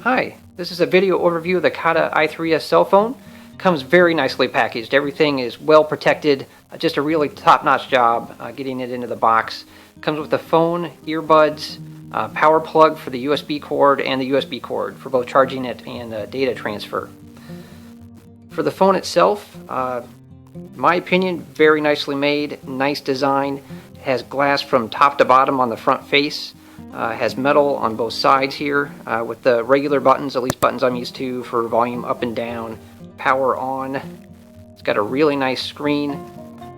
Hi, this is a video overview of the Kata i3s cell phone. Comes very nicely packaged. Everything is well protected. Just a really top-notch job getting it into the box. Comes with the phone, earbuds, power plug for the USB cord, and the USB cord for both charging it and data transfer. For the phone itself, in my opinion, very nicely made, nice design. Has glass from top to bottom on the front face. Has metal on both sides here with the regular buttons, at least buttons I'm used to for volume up and down, power on. It's got a really nice screen.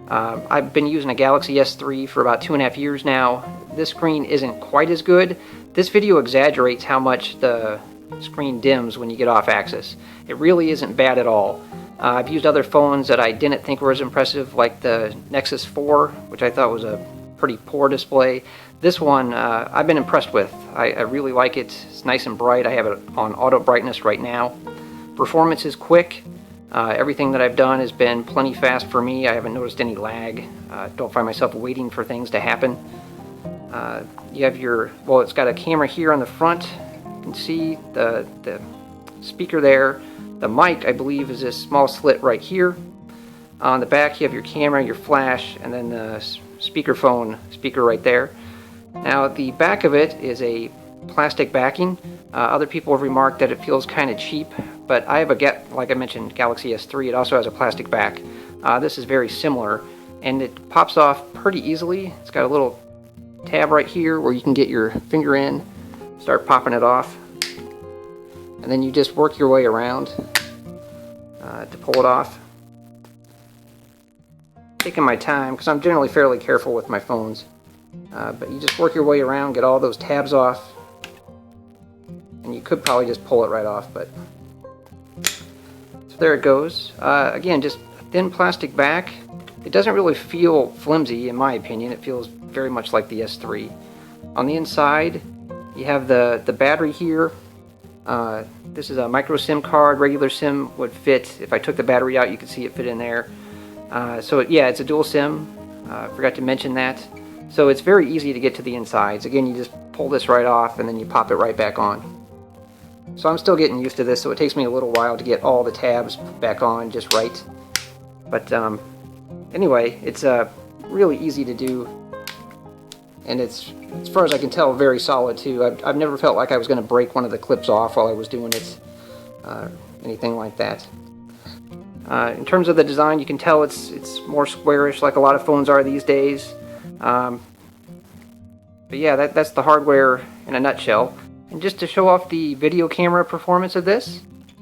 I've been using a Galaxy S3 for about 2.5 years now. This screen isn't quite as good. This video exaggerates how much the screen dims when you get off axis. It really isn't bad at all. I've used other phones that I didn't think were as impressive, like the Nexus 4, which I thought was a pretty poor display. This one I've been impressed with. I really like it. It's nice and bright. I have it on auto brightness right now. Performance is quick. Everything that I've done has been plenty fast for me. I haven't noticed any lag. Don't find myself waiting for things to happen. You have it's got a camera here on the front. You can see the speaker there. The mic, I believe, is this small slit right here. On the back, you have your camera, your flash, and then the speaker right there. Now, the back of it is a plastic backing. Other people have remarked that it feels kind of cheap, but I have like I mentioned, Galaxy S3. It also has a plastic back. This is very similar, and it pops off pretty easily. It's got a little tab right here where you can get your finger in, start popping it off, and then you just work your way around to pull it off. Taking my time because I'm generally fairly careful with my phones. But you just work your way around, get all those tabs off, and you could probably just pull it right off, but so there it goes. Again, just a thin plastic back. It doesn't really feel flimsy, in my opinion. It feels very much like the S3. On the inside, you have the battery here. This is a micro SIM card. Regular SIM would fit. If I took the battery out, you could see it fit in there. Yeah, it's a dual SIM. Forgot to mention that. So it's very easy to get to the insides. Again, you just pull this right off and then you pop it right back on. So I'm still getting used to this, so it takes me a little while to get all the tabs back on just right. But anyway, it's really easy to do, and it's, as far as I can tell, very solid too. I've never felt like I was going to break one of the clips off while I was doing it, anything like that. In terms of the design, you can tell it's more squarish like a lot of phones are these days. But yeah, that's the hardware in a nutshell. And just to show off the video camera performance of this,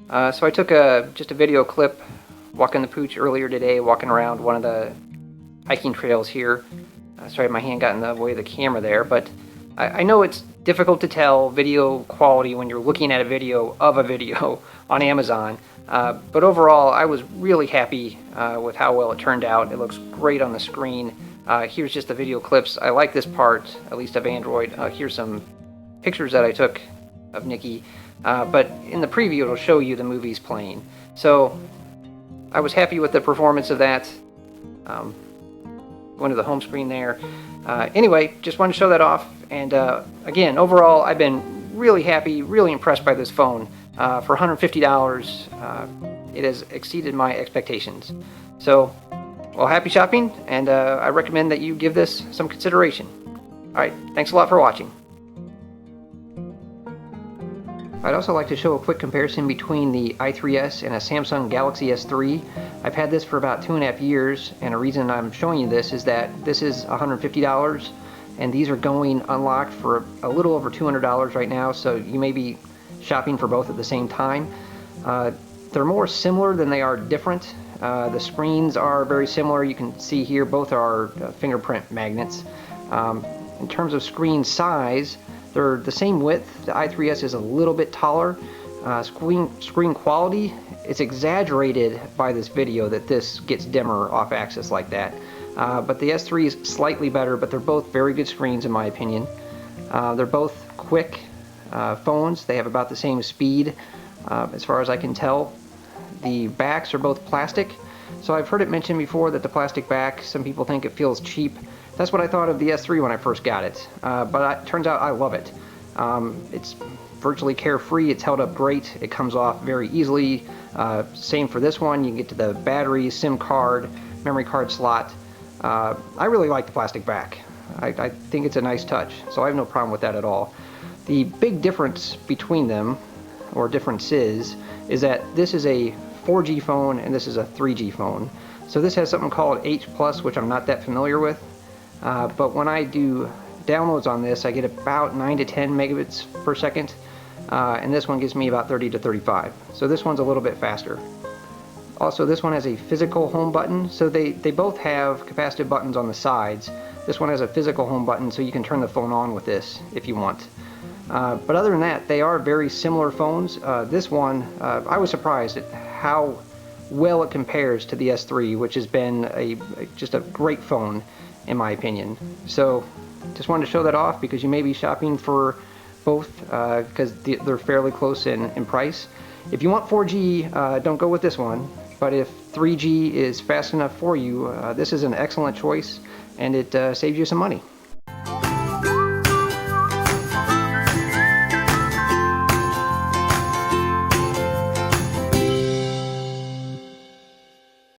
so I took just a video clip walking the pooch earlier today, walking around one of the hiking trails here. Sorry, my hand got in the way of the camera there, but I know it's difficult to tell video quality when you're looking at a video of a video on Amazon. But overall, I was really happy with how well it turned out. It looks great on the screen. Here's just the video clips. I like this part, at least of Android. Here's some pictures that I took of Nikki. But in the preview, it'll show you the movies playing. So I was happy with the performance of that. Going to the home screen there. Anyway, just wanted to show that off. And again, overall, I've been really happy, really impressed by this phone. For $150, it has exceeded my expectations. So, well, happy shopping, and I recommend that you give this some consideration. Alright, thanks a lot for watching. I'd also like to show a quick comparison between the i3s and a Samsung Galaxy S3. I've had this for about 2.5 years, and the reason I'm showing you this is that this is $150, and these are going unlocked for a little over $200 right now, so you may be shopping for both at the same time. They're more similar than they are different. The screens are very similar. You can see here both are fingerprint magnets. In terms of screen size, they're the same width. The i3s is a little bit taller. Screen quality, it's exaggerated by this video that this gets dimmer off axis like that. But the S3 is slightly better, but they're both very good screens in my opinion. They're both quick phones. They have about the same speed as far as I can tell. The backs are both plastic, so I've heard it mentioned before that the plastic back, some people think it feels cheap. That's what I thought of the S3 when I first got it, but it turns out I love it. It's virtually carefree. It's held up great. It comes off very easily. Same for this one. You can get to the battery, SIM card, memory card slot. I really like the plastic back. I think it's a nice touch, so I have no problem with that at all. The big difference between them, or differences, is that this is a 4G phone and this is a 3G phone. So this has something called H+, which I'm not that familiar with. But when I do downloads on this, I get about 9 to 10 megabits per second. And this one gives me about 30 to 35. So this one's a little bit faster. Also, this one has a physical home button. So they both have capacitive buttons on the sides. This one has a physical home button, so you can turn the phone on with this if you want. But other than that, they are very similar phones. This one, I was surprised at how well it compares to the S3, which has been just a great phone in my opinion. So just wanted to show that off because you may be shopping for both because they're fairly close in price. If you want 4G, don't go with this one, but if 3G is fast enough for you, this is an excellent choice, and it saves you some money.